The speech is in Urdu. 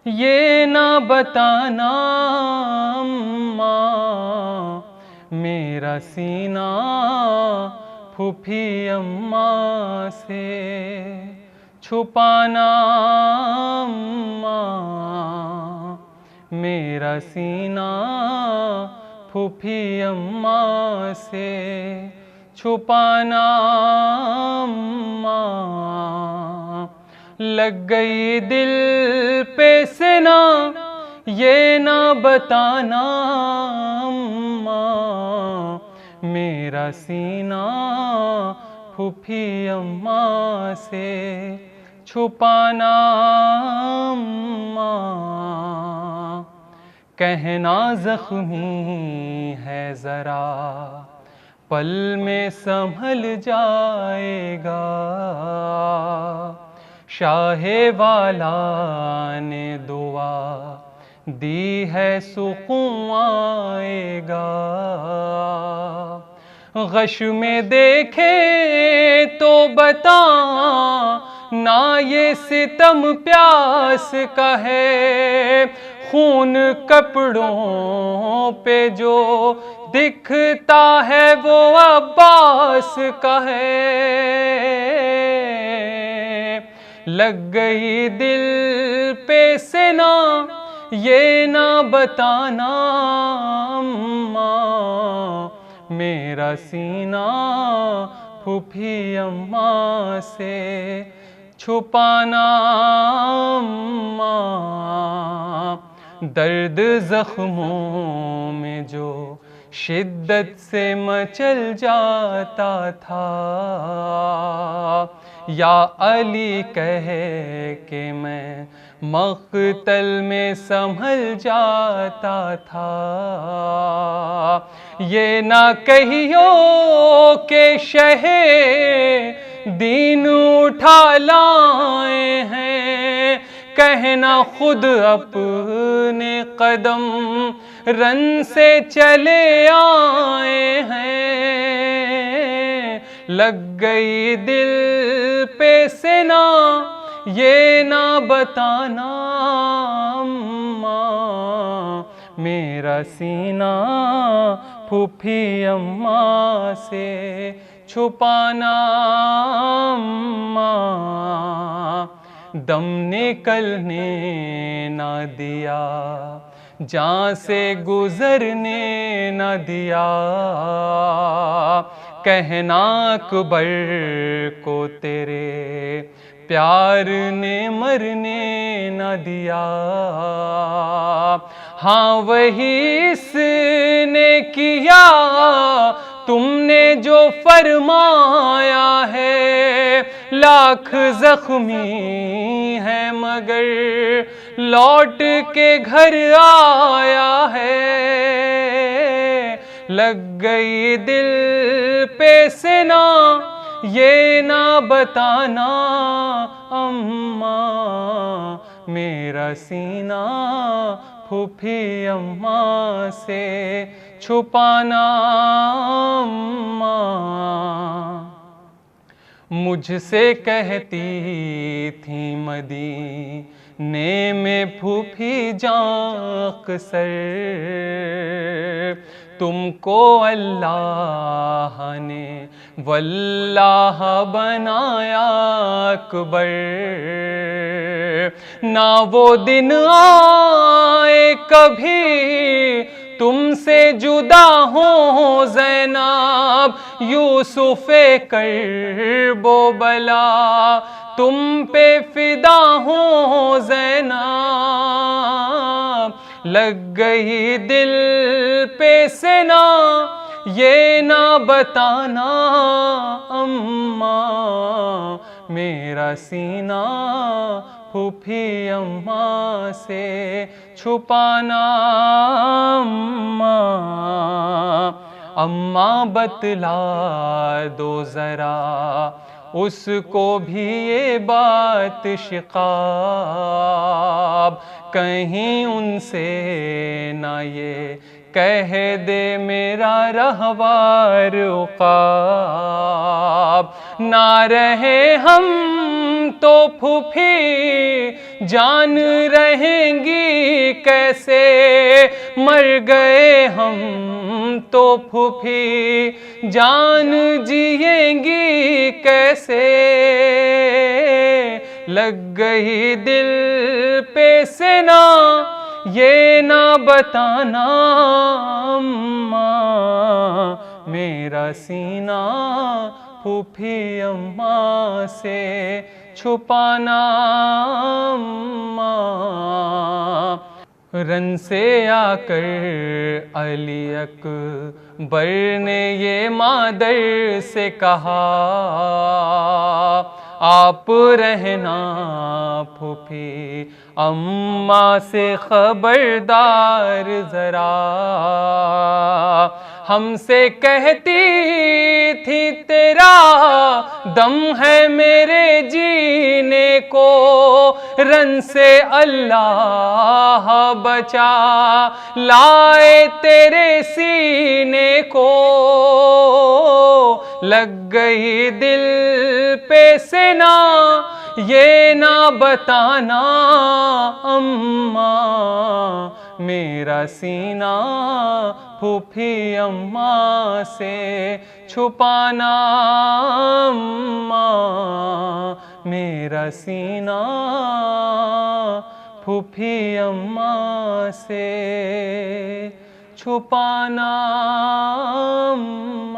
یہ نہ بتانا اماں میرا سینہ پھوپھی اماں سے چھپانا اماں میرا سینہ پھوپھی اماں سے چھپانا اماں لگ گئی دل پہ سنا یہ نہ بتانا اماں میرا سینہ پھوپھی اماں سے چھپانا اماں کہنا زخمی ہے ذرا پل میں سنبھل جائے گا شاہ والا نے دعا دی ہے سکون آئے گا غش میں دیکھے تو بتا نہ یہ ستم پیاس کا ہے خون کپڑوں پہ جو دکھتا ہے وہ عباس کا ہے لگ گئی دل پہ سنا یہ نہ بتانا اماں میرا سینہ پھوپھی اماں سے چھپانا اماں درد زخموں میں جو شدت سے مچل جاتا تھا یا علی کہہ کہ میں مقتل میں سنبھل جاتا تھا یہ نہ کہیو کہ شہ دین اٹھا لائے ہیں کہنا خود اپنے قدم رن سے چلے آئے ہیں لگ گئی دل پہ سنا یہ نہ بتانا اماں میرا سینہ پھوپھی اماں سے چھپانا اماں دم نکلنے نہ دیا جان سے گزرنے نہ دیا کہنا اکبر کو تیرے پیار نے مرنے نہ دیا ہاں وہی اس نے کیا تم نے جو فرمایا ہے لاکھ زخمی ہے مگر لوٹ کے گھر آیا ہے لگ گئی دل پہ سنا یہ نہ بتانا اماں میرا سینہ پھوپھی اماں سے چھپانا اماں مجھ سے کہتی تھی مدینے میں پھوپھی جان اکثر تم کو اللہ نے واللہ بنایا اکبر نہ وہ دن آئے کبھی تم سے جدا ہوں زینب یوسف کرب و بلا تم پہ فدا ہوں زینب لگ گئی دل پہ سنا یہ نہ بتانا اماں میرا سینہ پھوپھی اماں سے چھپانا اماں اماں بتلا دو ذرا اس کو بھی یہ بات شقاب کہیں ان سے نہ یہ کہہ دے میرا رہوار عقاب نہ رہے ہم تو پھوپھی جان رہیں گی کیسے، مر گئے ہم تو پھوپھی جان جیئیں گی کیسے، لگ گئی دل پہ سنا یہ نہ بتانا اماں، میرا سینہ پھوپھی اماں سے چھپانا اماں۔ رن سے آ کر علی اکبر نے یہ مادر سے کہا، آپ رہنا پھوپھی اماں سے خبردار ذرا، ہم سے کہتی تھی تیرا دم ہے میرے جینے کو، رن سے اللہ بچا لائے تیرے سینے کو، لگ گئی دل پہ سنا یہ نہ بتانا اماں، میرا سینہ پھوپھی اماں سے چھپانا اماں، میرا سینہ پھوپھی اماں سے چھپانا اماں۔